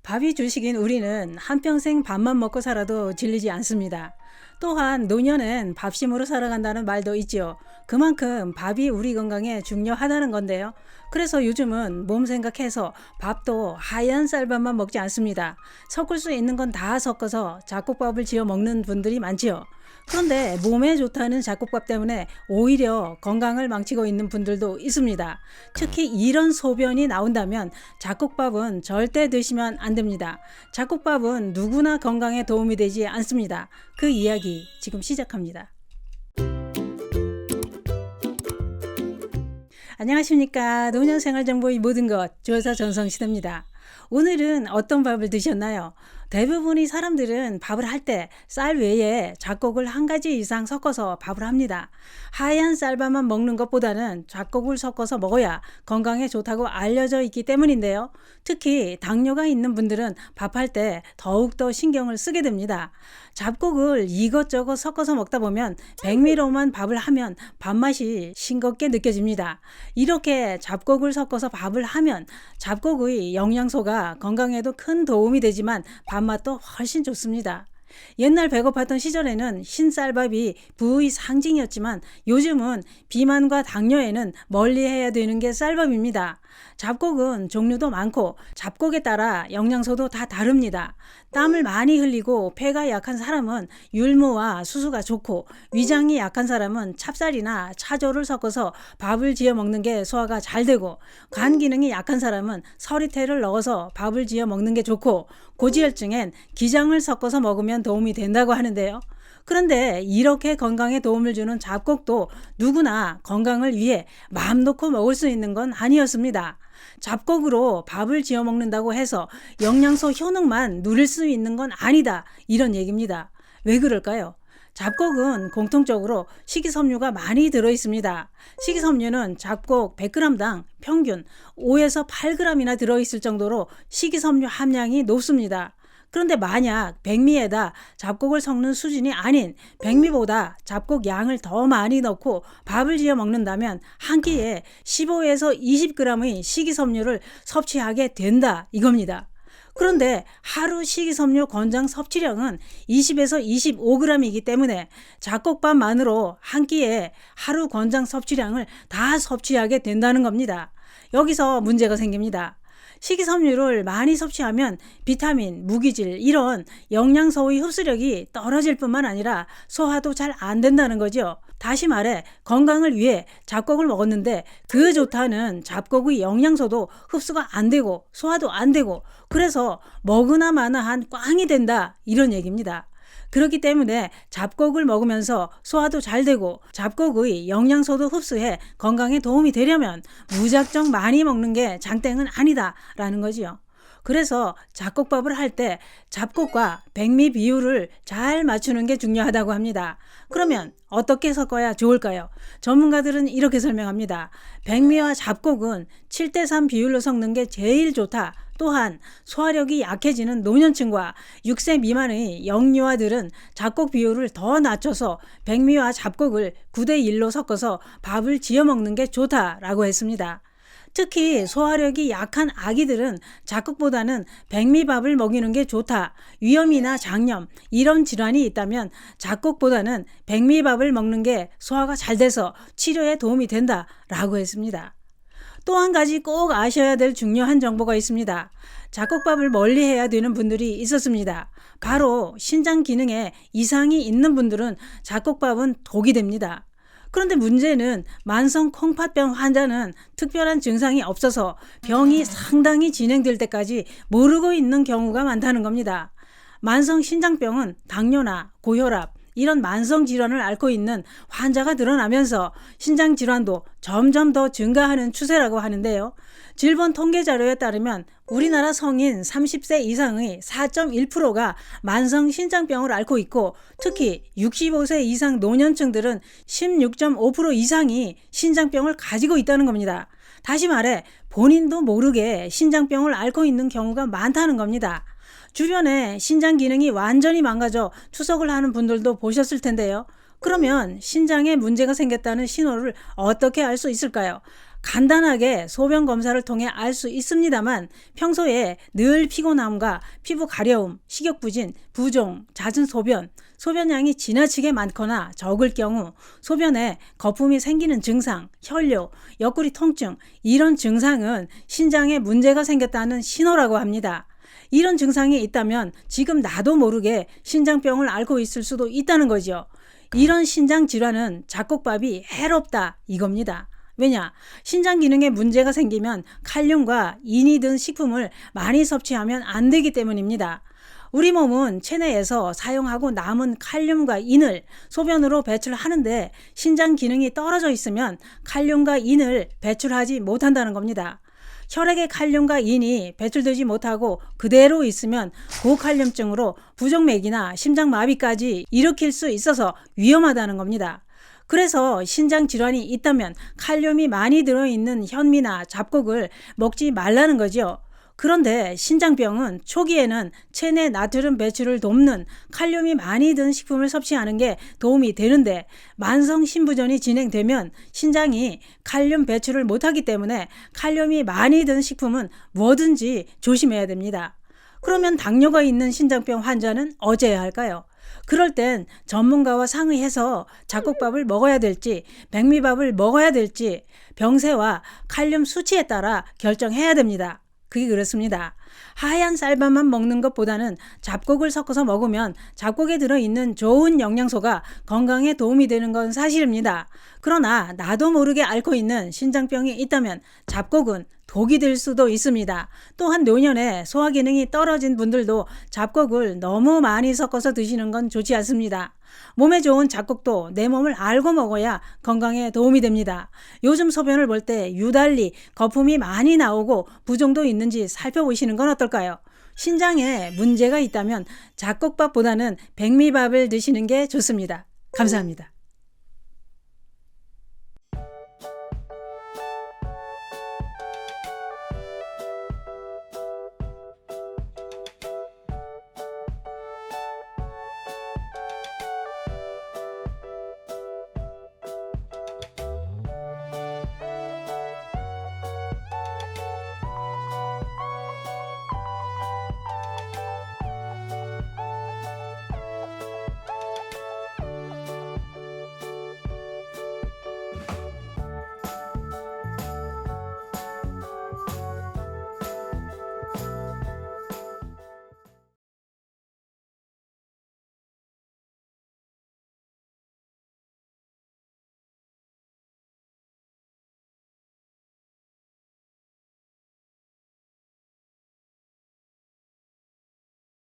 밥이 주식인 우리는 한평생 밥만 먹고 살아도 질리지 않습니다. 또한 노년은 밥심으로 살아간다는 말도 있지요. 그만큼 밥이 우리 건강에 중요하다는 건데요. 그래서 요즘은 몸 생각해서 밥도 하얀 쌀밥만 먹지 않습니다. 섞을 수 있는 건 다 섞어서 잡곡밥을 지어 먹는 분들이 많지요. 그런데 몸에 좋다는 잡곡밥 때문에 오히려 건강을 망치고 있는 분들도 있습니다. 특히 이런 소변이 나온다면 잡곡밥은 절대 드시면 안 됩니다. 잡곡밥은 누구나 건강에 도움이 되지 않습니다. 그 이야기 지금 시작합니다. 안녕하십니까. 노년생활정보의 모든 것 조여사 전성시대입니다. 오늘은 어떤 밥을 드셨나요? 대부분의 사람들은 밥을 할 때 쌀 외에 잡곡을 한 가지 이상 섞어서 밥을 합니다. 하얀 쌀밥만 먹는 것보다는 잡곡을 섞어서 먹어야 건강에 좋다고 알려져 있기 때문인데요. 특히 당뇨가 있는 분들은 밥할 때 더욱더 신경을 쓰게 됩니다. 잡곡을 이것저것 섞어서 먹다 보면 백미로만 밥을 하면 밥맛이 싱겁게 느껴집니다. 이렇게 잡곡을 섞어서 밥을 하면 잡곡의 영양소가 건강에도 큰 도움이 되지만 밥맛도 훨씬 좋습니다. 옛날 배고팠던 시절에는 흰 쌀밥이 부의 상징이었지만 요즘은 비만과 당뇨에는 멀리해야 되는 게 쌀밥입니다. 잡곡은 종류도 많고 잡곡에 따라 영양소도 다 다릅니다. 땀을 많이 흘리고 폐가 약한 사람은 율무와 수수가 좋고 위장이 약한 사람은 찹쌀이나 차조를 섞어서 밥을 지어 먹는 게 소화가 잘 되고 간 기능이 약한 사람은 서리태를 넣어서 밥을 지어 먹는 게 좋고 고지혈증엔 기장을 섞어서 먹으면 도움이 된다고 하는데요. 그런데 이렇게 건강에 도움을 주는 잡곡도 누구나 건강을 위해 마음 놓고 먹을 수 있는 건 아니었습니다. 잡곡으로 밥을 지어 먹는다고 해서 영양소 효능만 누릴 수 있는 건 아니다. 이런 얘기입니다. 왜 그럴까요? 잡곡은 공통적으로 식이섬유가 많이 들어있습니다. 식이섬유는 잡곡 100g당 평균 5에서 8g이나 들어있을 정도로 식이섬유 함량이 높습니다. 그런데 만약 백미에다 잡곡을 섞는 수준이 아닌 백미보다 잡곡 양을 더 많이 넣고 밥을 지어 먹는다면 한 끼에 15에서 20g의 식이섬유를 섭취하게 된다 이겁니다. 그런데 하루 식이섬유 권장 섭취량은 20에서 25g이기 때문에 잡곡밥만으로 한 끼에 하루 권장 섭취량을 다 섭취하게 된다는 겁니다. 여기서 문제가 생깁니다. 식이섬유를 많이 섭취하면 비타민, 무기질 이런 영양소의 흡수력이 떨어질 뿐만 아니라 소화도 잘 안 된다는 거죠. 다시 말해 건강을 위해 잡곡을 먹었는데 그 좋다는 잡곡의 영양소도 흡수가 안 되고 소화도 안 되고 그래서 먹으나 마나 한 꽝이 된다 이런 얘기입니다. 그렇기 때문에 잡곡을 먹으면서 소화도 잘 되고 잡곡의 영양소도 흡수해 건강에 도움이 되려면 무작정 많이 먹는 게 장땡은 아니다 라는 거지요. 그래서 잡곡밥을 할 때 잡곡과 백미 비율을 잘 맞추는 게 중요하다고 합니다. 그러면 어떻게 섞어야 좋을까요? 전문가들은 이렇게 설명합니다. 백미와 잡곡은 7:3 비율로 섞는 게 제일 좋다. 또한 소화력이 약해지는 노년층과 6세 미만의 영유아들은 잡곡 비율을 더 낮춰서 백미와 잡곡을 9:1로 섞어서 밥을 지어 먹는 게 좋다라고 했습니다. 특히 소화력이 약한 아기들은 잡곡보다는 백미밥을 먹이는 게 좋다. 위염이나 장염 이런 질환이 있다면 잡곡보다는 백미밥을 먹는 게 소화가 잘 돼서 치료에 도움이 된다라고 했습니다. 또 한 가지 꼭 아셔야 될 중요한 정보가 있습니다. 잡곡밥을 멀리해야 되는 분들이 있었습니다. 바로 신장 기능에 이상이 있는 분들은 잡곡밥은 독이 됩니다. 그런데 문제는 만성 콩팥병 환자는 특별한 증상이 없어서 병이 상당히 진행될 때까지 모르고 있는 경우가 많다는 겁니다. 만성 신장병은 당뇨나 고혈압 이런 만성 질환을 앓고 있는 환자가 늘어나면서 신장 질환도 점점 더 증가하는 추세라고 하는데요. 질본 통계 자료에 따르면 우리나라 성인 30세 이상의 4.1%가 만성 신장병을 앓고 있고 특히 65세 이상 노년층들은 16.5% 이상이 신장병을 가지고 있다는 겁니다. 다시 말해 본인도 모르게 신장병을 앓고 있는 경우가 많다는 겁니다. 주변에 신장 기능이 완전히 망가져 투석을 하는 분들도 보셨을 텐데요. 그러면 신장에 문제가 생겼다는 신호를 어떻게 알 수 있을까요? 간단하게 소변 검사를 통해 알 수 있습니다만 평소에 늘 피곤함과 피부 가려움, 식욕부진, 부종, 잦은 소변, 소변량이 지나치게 많거나 적을 경우 소변에 거품이 생기는 증상, 혈뇨, 옆구리 통증 이런 증상은 신장에 문제가 생겼다는 신호라고 합니다. 이런 증상이 있다면 지금 나도 모르게 신장병을 앓고 있을 수도 있다는 거죠. 이런 신장 질환은 잡곡밥이 해롭다 이겁니다. 왜냐? 신장 기능에 문제가 생기면 칼륨과 인이 든 식품을 많이 섭취하면 안 되기 때문입니다. 우리 몸은 체내에서 사용하고 남은 칼륨과 인을 소변으로 배출하는데 신장 기능이 떨어져 있으면 칼륨과 인을 배출하지 못한다는 겁니다. 혈액의 칼륨과 인이 배출되지 못하고 그대로 있으면 고칼륨증으로 부정맥이나 심장마비까지 일으킬 수 있어서 위험하다는 겁니다. 그래서 신장 질환이 있다면 칼륨이 많이 들어있는 현미나 잡곡을 먹지 말라는 거죠. 그런데 신장병은 초기에는 체내 나트륨 배출을 돕는 칼륨이 많이 든 식품을 섭취하는 게 도움이 되는데 만성 신부전이 진행되면 신장이 칼륨 배출을 못하기 때문에 칼륨이 많이 든 식품은 뭐든지 조심해야 됩니다. 그러면 당뇨가 있는 신장병 환자는 어째야 할까요? 그럴 땐 전문가와 상의해서 잡곡밥을 먹어야 될지 백미밥을 먹어야 될지 병세와 칼륨 수치에 따라 결정해야 됩니다. 그게 그렇습니다. 하얀 쌀밥만 먹는 것보다는 잡곡을 섞어서 먹으면 잡곡에 들어있는 좋은 영양소가 건강에 도움이 되는 건 사실입니다. 그러나 나도 모르게 앓고 있는 신장병이 있다면 잡곡은 독이 될 수도 있습니다. 또한 노년에 소화 기능이 떨어진 분들도 잡곡을 너무 많이 섞어서 드시는 건 좋지 않습니다. 몸에 좋은 잡곡도 내 몸을 알고 먹어야 건강에 도움이 됩니다. 요즘 소변을 볼 때 유달리 거품이 많이 나오고 부종도 있는지 살펴보시는 건 어떨까요? 신장에 문제가 있다면 잡곡밥보다는 백미밥을 드시는 게 좋습니다. 감사합니다.